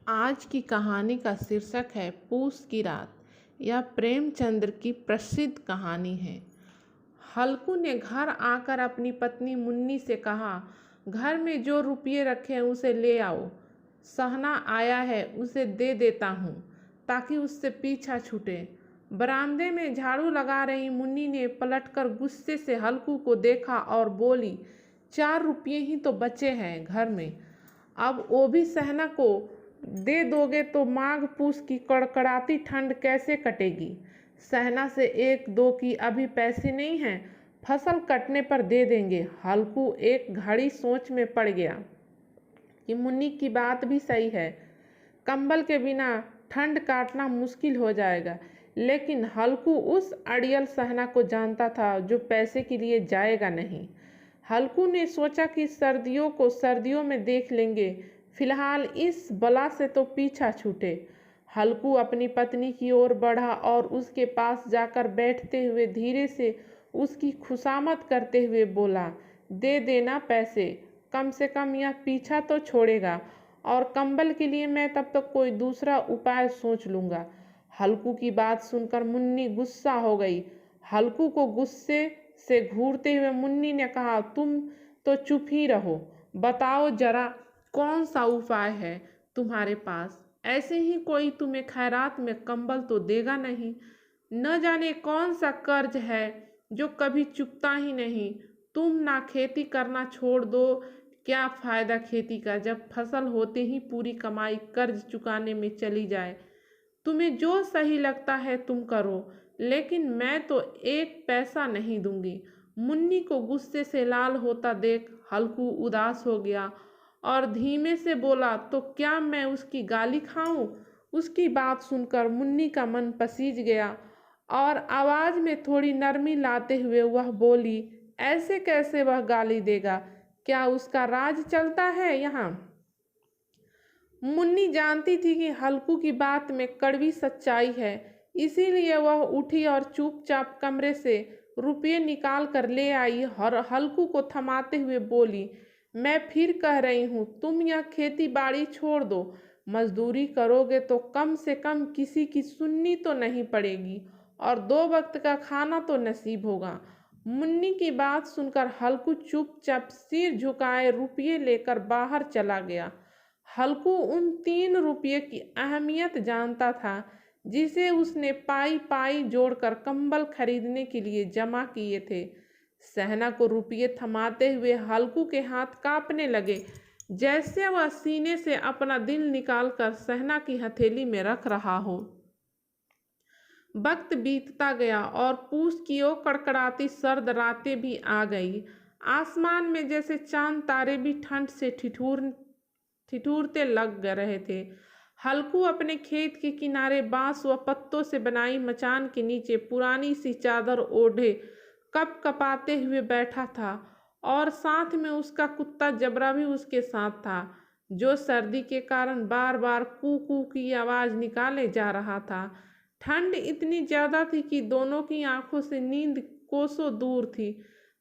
आज की कहानी का शीर्षक है पूस की रात। यह प्रेमचंद्र की प्रसिद्ध कहानी है। हल्कू ने घर आकर अपनी पत्नी मुन्नी से कहा, घर में जो रुपये रखे हैं उसे ले आओ। सहना आया है, उसे दे देता हूँ ताकि उससे पीछा छूटे। बरामदे में झाड़ू लगा रही मुन्नी ने पलटकर गुस्से से हल्कू को देखा और बोली, 4 रुपये ही तो बचे हैं घर में, अब वो भी सहना को दे दोगे तो माघ पूस की कड़कड़ाती ठंड कैसे कटेगी। सहना से 1-2 की अभी पैसे नहीं हैं, फसल कटने पर दे देंगे। हल्कू एक घड़ी सोच में पड़ गया कि मुन्नी की बात भी सही है, कंबल के बिना ठंड काटना मुश्किल हो जाएगा। लेकिन हल्कू उस अड़ियल सहना को जानता था जो पैसे के लिए जाएगा नहीं। हल्कू ने सोचा कि सर्दियों को सर्दियों में देख लेंगे, फिलहाल इस बला से तो पीछा छूटे। हल्कू अपनी पत्नी की ओर बढ़ा और उसके पास जाकर बैठते हुए धीरे से उसकी खुशामद करते हुए बोला, दे देना पैसे, कम से कम यह पीछा तो छोड़ेगा, और कंबल के लिए मैं तब तक कोई दूसरा उपाय सोच लूँगा। हल्कू की बात सुनकर मुन्नी गुस्सा हो गई। हल्कू को गुस्से से घूरते हुए मुन्नी ने कहा, तुम तो चुप ही रहो, बताओ जरा कौन सा उपाय है तुम्हारे पास। ऐसे ही कोई तुम्हें खैरात में कंबल तो देगा नहीं। न जाने कौन सा कर्ज है जो कभी चुकता ही नहीं। तुम ना खेती करना छोड़ दो, क्या फायदा खेती का जब फसल होते ही पूरी कमाई कर्ज चुकाने में चली जाए। तुम्हें जो सही लगता है तुम करो, लेकिन मैं तो 1 पैसा नहीं दूंगी। मुन्नी को गुस्से से लाल होता देख हल्कू उदास हो गया और धीमे से बोला, तो क्या मैं उसकी गाली खाऊं। उसकी बात सुनकर मुन्नी का मन पसीज गया और आवाज में थोड़ी नरमी लाते हुए वह बोली, ऐसे कैसे वह गाली देगा, क्या उसका राज चलता है यहाँ। मुन्नी जानती थी कि हल्कू की बात में कड़वी सच्चाई है, इसीलिए वह उठी और चुपचाप कमरे से रुपये निकाल कर ले आई और हल्कू को थमाते हुए बोली, मैं फिर कह रही हूँ, तुम यह खेती बाड़ी छोड़ दो। मजदूरी करोगे तो कम से कम किसी की सुननी तो नहीं पड़ेगी और 2 वक्त का खाना तो नसीब होगा। मुन्नी की बात सुनकर हल्कू चुपचाप सिर झुकाए रुपये लेकर बाहर चला गया। हल्कू उन 3 रुपये की अहमियत जानता था जिसे उसने पाई पाई जोड़कर कंबल खरीदने के लिए जमा किए थे। सहना को रुपये थमाते हुए हल्कू के हाथ कांपने लगे, जैसे वह सीने से अपना दिल निकालकर सहना की हथेली में रख रहा हो। वक्त बीतता गया और पूस की ओ कड़कड़ाती सर्द रातें भी आ गई। आसमान में जैसे चांद तारे भी ठंड से ठिठुरते लग रहे थे। हल्कू अपने खेत के किनारे बांस व पत्तों से बनाई मचान के नीचे पुरानी सी चादर ओढ़े कप कपाते हुए बैठा था और साथ में उसका कुत्ता जबरा भी उसके साथ था, जो सर्दी के कारण बार बार कू कू की आवाज निकाले जा रहा था। ठंड इतनी ज्यादा थी कि दोनों की आंखों से नींद कोसों दूर थी।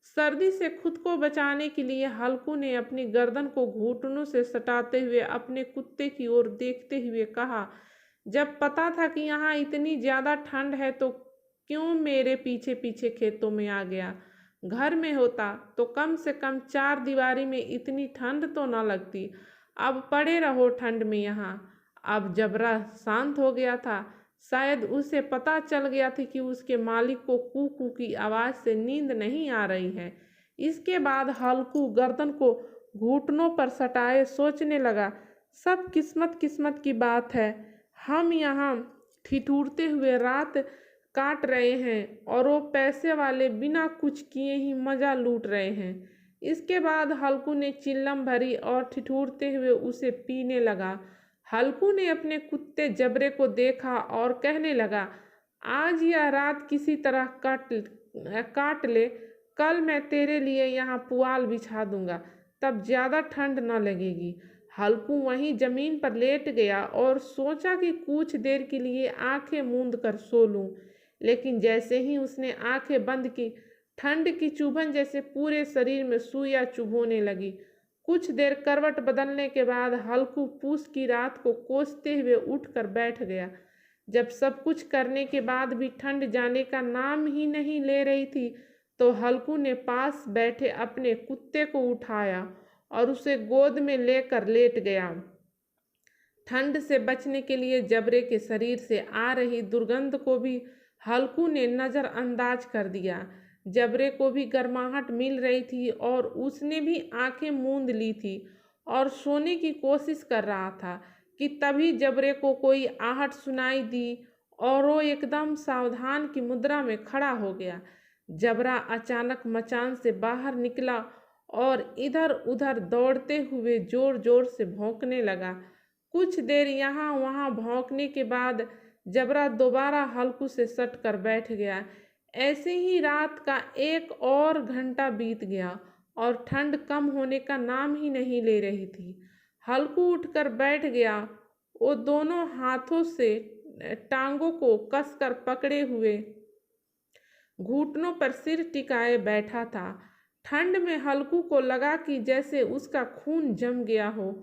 सर्दी से खुद को बचाने के लिए हल्कू ने अपनी गर्दन को घुटनों से सटाते हुए अपने कुत्ते की ओर देखते हुए कहा, जब पता था कि यहाँ इतनी ज्यादा ठंड है तो क्यों मेरे पीछे पीछे खेतों में आ गया। घर में होता तो कम से कम 4 दीवारी में इतनी ठंड तो न लगती। अब पड़े रहो ठंड में यहाँ। अब जबरा शांत हो गया था। शायद उसे पता चल गया था कि उसके मालिक को कू कू की आवाज से नींद नहीं आ रही है। इसके बाद हल्कू गर्दन को घुटनों पर सटाए सोचने लगा, सब किस्मत किस्मत की बात है। हम यहाँ ठिठुरते हुए रात काट रहे हैं और वो पैसे वाले बिना कुछ किए ही मजा लूट रहे हैं। इसके बाद हल्कू ने चिल्लम भरी और ठिठुरते हुए उसे पीने लगा। हल्कू ने अपने कुत्ते जबरे को देखा और कहने लगा, आज यह रात किसी तरह काट ले, कल मैं तेरे लिए यहाँ पुआल बिछा दूंगा, तब ज्यादा ठंड न लगेगी। हल्कू वहीं जमीन पर लेट गया और सोचा कि कुछ देर के लिए आंखें मूंद कर सो लूं, लेकिन जैसे ही उसने आंखें बंद की, ठंड की चुभन जैसे पूरे शरीर में सुइयां चुभोने लगी। कुछ देर करवट बदलने के बाद हल्कू पूस की रात को कोसते हुए उठकर बैठ गया। जब सब कुछ करने के बाद भी ठंड जाने का नाम ही नहीं ले रही थी, तो हल्कू ने पास बैठे अपने कुत्ते को उठाया और उसे गोद में लेकर लेट गया। ठंड से बचने के लिए जबरे के शरीर से आ रही दुर्गंध को भी हल्कू ने नज़रअंदाज कर दिया। जबरे को भी गर्माहट मिल रही थी और उसने भी आंखें मूंद ली थी और सोने की कोशिश कर रहा था कि तभी जबरे को कोई आहट सुनाई दी और वो एकदम सावधान की मुद्रा में खड़ा हो गया। जबरा अचानक मचान से बाहर निकला और इधर उधर दौड़ते हुए जोर जोर से भौंकने लगा। कुछ देर यहाँ वहाँ भौंकने के बाद जबरा दोबारा हल्कू से सट कर बैठ गया। ऐसे ही रात का 1 और घंटा बीत गया और ठंड कम होने का नाम ही नहीं ले रही थी। हल्कू उठकर बैठ गया। वो दोनों हाथों से टांगों को कसकर पकड़े हुए घुटनों पर सिर टिकाए बैठा था। ठंड में हल्कू को लगा कि जैसे उसका खून जम गया हो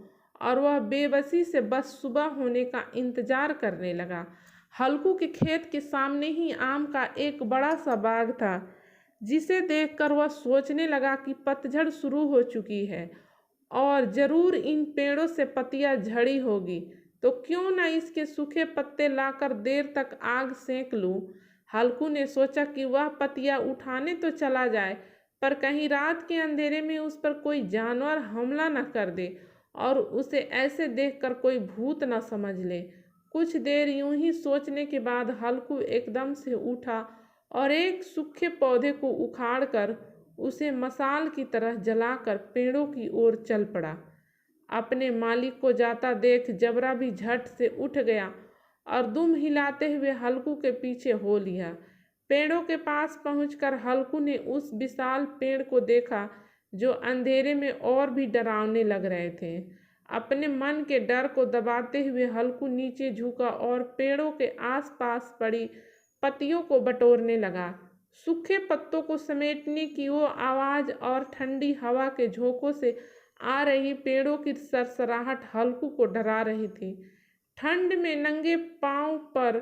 और वह बेबसी से बस सुबह होने का इंतजार करने लगा। हल्कू के खेत के सामने ही आम का एक बड़ा सा बाग था, जिसे देखकर वह सोचने लगा कि पतझड़ शुरू हो चुकी है और जरूर इन पेड़ों से पत्तियां झड़ी होगी, तो क्यों न इसके सूखे पत्ते लाकर देर तक आग सेंक लूं। हल्कू ने सोचा कि वह पत्तियां उठाने तो चला जाए, पर कहीं रात के अंधेरे में उस पर कोई जानवर हमला न कर दे और उसे ऐसे देखकर कोई भूत न समझ ले। कुछ देर यूं ही सोचने के बाद हल्कू एकदम से उठा और एक सूखे पौधे को उखाड़कर उसे मसाल की तरह जलाकर पेड़ों की ओर चल पड़ा। अपने मालिक को जाता देख जबरा भी झट से उठ गया और दुम हिलाते हुए हल्कू के पीछे हो लिया। पेड़ों के पास पहुंचकर हल्कू ने उस विशाल पेड़ को देखा जो अंधेरे में और भी डरावने लग रहे थे। अपने मन के डर को दबाते हुए हल्कू नीचे झुका और पेड़ों के आसपास पड़ी पत्तियों को बटोरने लगा। सूखे पत्तों को समेटने की वो आवाज़ और ठंडी हवा के झोंकों से आ रही पेड़ों की सरसराहट हल्कू को डरा रही थी। ठंड में नंगे पांव पर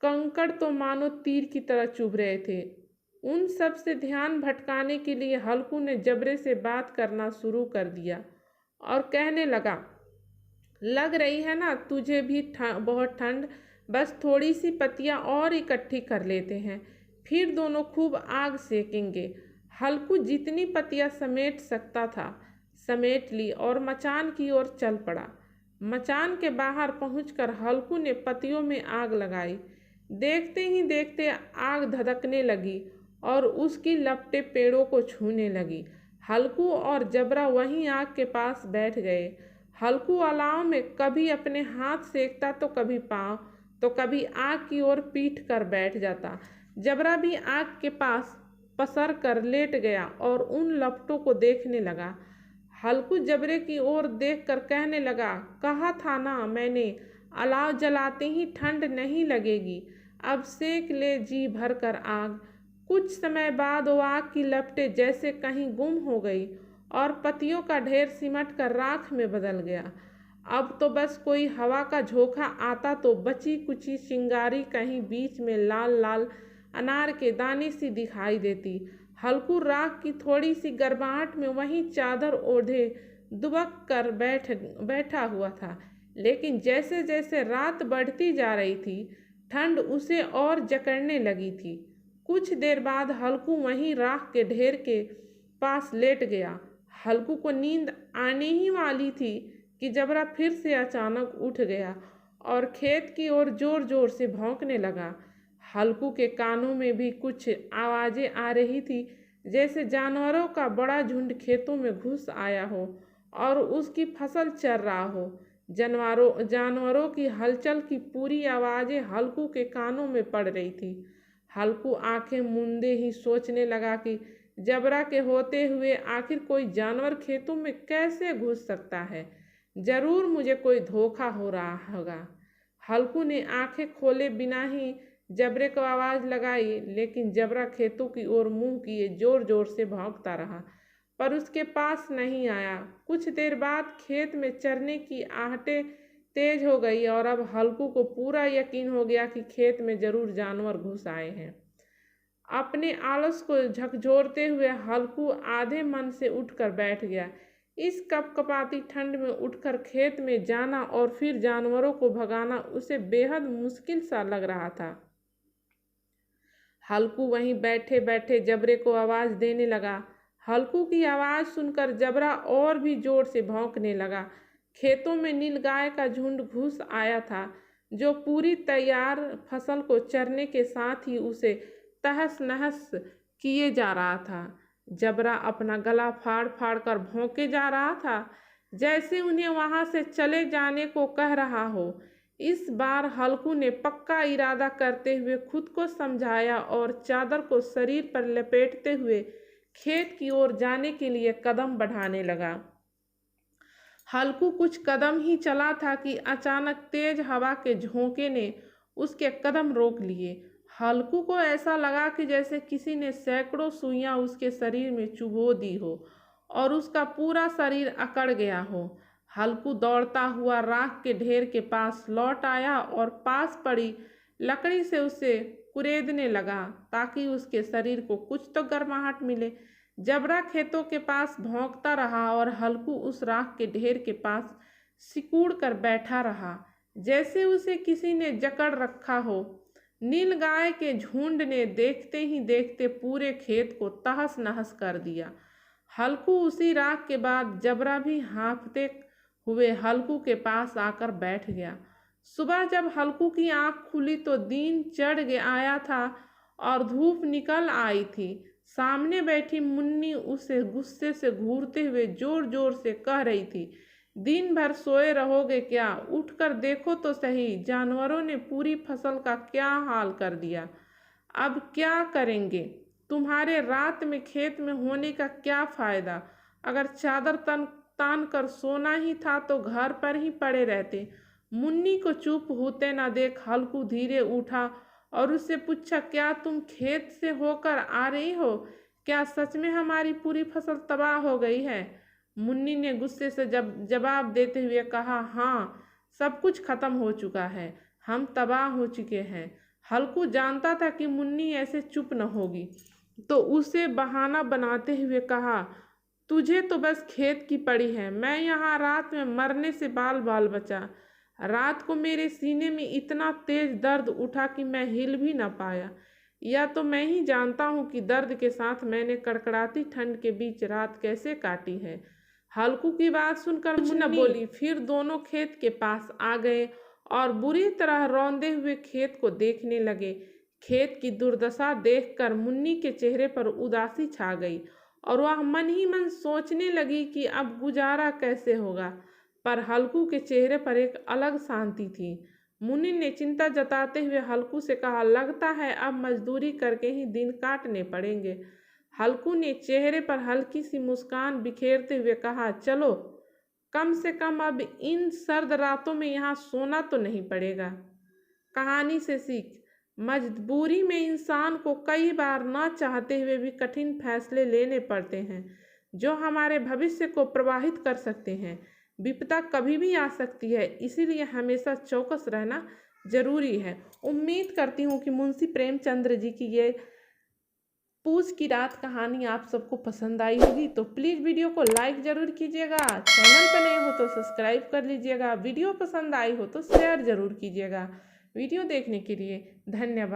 कंकड़ तो मानो तीर की तरह चुभ रहे थे। उन सब से ध्यान भटकाने के लिए हल्कू ने जबरे से बात करना शुरू कर दिया और कहने लगा, लग रही है ना तुझे भी बहुत ठंड, बस थोड़ी सी पत्तियां और इकट्ठी कर लेते हैं, फिर दोनों खूब आग सेकेंगे। हल्कू जितनी पत्तियां समेट सकता था समेट ली और मचान की ओर चल पड़ा। मचान के बाहर पहुंचकर हल्कू ने पत्तियों में आग लगाई। देखते ही देखते आग धधकने लगी और उसकी लपटें पेड़ों को छूने लगी। हल्कू और जबरा वहीं आग के पास बैठ गए। हल्कू अलाव में कभी अपने हाथ सेकता तो कभी पाँव, तो कभी आग की ओर पीठ कर बैठ जाता। जबरा भी आग के पास पसर कर लेट गया और उन लपटों को देखने लगा। हल्कू जबरे की ओर देखकर कहने लगा, कहा था ना मैंने, अलाव जलाते ही ठंड नहीं लगेगी, अब सेक ले जी भर कर आग। कुछ समय बाद वो आग की लपटें जैसे कहीं गुम हो गई और पत्तियों का ढेर सिमट कर राख में बदल गया। अब तो बस कोई हवा का झोंका आता तो बची कुची चिंगारी कहीं बीच में लाल लाल अनार के दाने सी दिखाई देती। हल्कू राख की थोड़ी सी गर्माहट में वहीं चादर ओढ़े दुबक कर बैठा हुआ था, लेकिन जैसे जैसे रात बढ़ती जा रही थी ठंड उसे और जकड़ने लगी थी। कुछ देर बाद हल्कू वहीं राख के ढेर के पास लेट गया। हल्कू को नींद आने ही वाली थी कि जबरा फिर से अचानक उठ गया और खेत की ओर जोर जोर से भौंकने लगा। हल्कू के कानों में भी कुछ आवाज़ें आ रही थी, जैसे जानवरों का बड़ा झुंड खेतों में घुस आया हो और उसकी फसल चर रहा हो। जानवरों की हलचल की पूरी आवाज़ें हल्कू के कानों में पड़ रही थी। हल्कू आंखें मूंदे ही सोचने लगा कि जबरा के होते हुए आखिर कोई जानवर खेतों में कैसे घुस सकता है। जरूर मुझे कोई धोखा हो रहा होगा। हल्कू ने आंखें खोले बिना ही जबरे को आवाज़ लगाई, लेकिन जबरा खेतों की ओर मुंह किए जोर जोर से भौंकता रहा। पर उसके पास नहीं आया। कुछ देर बाद खेत में चरने की आहटें तेज हो गई और अब हल्कू को पूरा यकीन हो गया कि खेत में जरूर जानवर घुस आए हैं। अपने आलस को झकझोरते हुए हल्कू आधे मन से उठकर बैठ गया। इस कपकपाती ठंड में उठकर खेत में जाना और फिर जानवरों को भगाना उसे बेहद मुश्किल सा लग रहा था। हल्कू वहीं बैठे बैठे जबरे को आवाज देने लगा। हल्कू की आवाज सुनकर जबरा और भी जोर से भौंकने लगा। खेतों में नीलगाय का झुंड घुस आया था, जो पूरी तैयार फसल को चरने के साथ ही उसे तहस नहस किए जा रहा था। जबरा अपना गला फाड़ फाड़ कर भौंके जा रहा था, जैसे उन्हें वहां से चले जाने को कह रहा हो। इस बार हल्कू ने पक्का इरादा करते हुए खुद को समझाया और चादर को शरीर पर लपेटते हुए खेत की ओर जाने के लिए कदम बढ़ाने लगा। हल्कू कुछ कदम ही चला था कि अचानक तेज हवा के झोंके ने उसके कदम रोक लिए। हल्कू को ऐसा लगा कि जैसे किसी ने सैकड़ों सुइयां उसके शरीर में चुभो दी हो और उसका पूरा शरीर अकड़ गया हो। हल्कू दौड़ता हुआ राख के ढेर के पास लौट आया और पास पड़ी लकड़ी से उसे कुरेदने लगा ताकि उसके शरीर को कुछ तो गर्माहट मिले। जबरा खेतों के पास भौंकता रहा और हल्कू उस राख के ढेर के पास सिकुड़ कर बैठा रहा, जैसे उसे किसी ने जकड़ रखा हो। नीलगाय के झुंड ने देखते ही देखते पूरे खेत को तहस नहस कर दिया। हल्कू उसी राख के बाद जबरा भी हाँफते हुए हल्कू के पास आकर बैठ गया। सुबह जब हल्कू की आंख खुली तो दिन चढ़ आया था और धूप निकल आई थी। सामने बैठी मुन्नी उसे गुस्से से घूरते हुए जोर जोर से कह रही थी, दिन भर सोए रहोगे क्या? उठकर देखो तो सही, जानवरों ने पूरी फसल का क्या हाल कर दिया। अब क्या करेंगे? तुम्हारे रात में खेत में होने का क्या फायदा? अगर चादर तान कर सोना ही था तो घर पर ही पड़े रहते। मुन्नी को चुप होते न देख हल्कू धीरे उठा और उससे पूछा, क्या तुम खेत से होकर आ रही हो? क्या सच में हमारी पूरी फसल तबाह हो गई है? मुन्नी ने गुस्से से जवाब देते हुए कहा, हाँ, सब कुछ खत्म हो चुका है, हम तबाह हो चुके हैं। हल्कू जानता था कि मुन्नी ऐसे चुप न होगी, तो उसे बहाना बनाते हुए कहा, तुझे तो बस खेत की पड़ी है, मैं यहाँ रात में मरने से बाल बाल बचा। रात को मेरे सीने में इतना तेज दर्द उठा कि मैं हिल भी न पाया। या तो मैं ही जानता हूँ कि दर्द के साथ मैंने कड़कड़ाती ठंड के बीच रात कैसे काटी है। हल्कू की बात सुनकर कुछ न बोली। फिर दोनों खेत के पास आ गए और बुरी तरह रौंदे हुए खेत को देखने लगे। खेत की दुर्दशा देखकर मुन्नी के चेहरे पर उदासी छा गई और वह मन ही मन सोचने लगी कि अब गुजारा कैसे होगा। पर हल्कू के चेहरे पर एक अलग शांति थी। मुन्नी ने चिंता जताते हुए हल्कू से कहा, लगता है अब मजदूरी करके ही दिन काटने पड़ेंगे। हल्कू ने चेहरे पर हल्की सी मुस्कान बिखेरते हुए कहा, चलो, कम से कम अब इन सर्द रातों में यहाँ सोना तो नहीं पड़ेगा। कहानी से सीख, मजबूरी में इंसान को कई बार न चाहते हुए भी कठिन फैसले लेने पड़ते हैं जो हमारे भविष्य को प्रभावित कर सकते हैं। विपदा कभी भी आ सकती है, इसीलिए हमेशा चौकस रहना जरूरी है। उम्मीद करती हूँ कि मुंशी प्रेमचंद्र जी की ये पूस की रात कहानी आप सबको पसंद आई होगी। तो प्लीज़ वीडियो को लाइक ज़रूर कीजिएगा, चैनल पर नए हो तो सब्सक्राइब कर लीजिएगा, वीडियो पसंद आई हो तो शेयर ज़रूर कीजिएगा। वीडियो देखने के लिए धन्यवाद।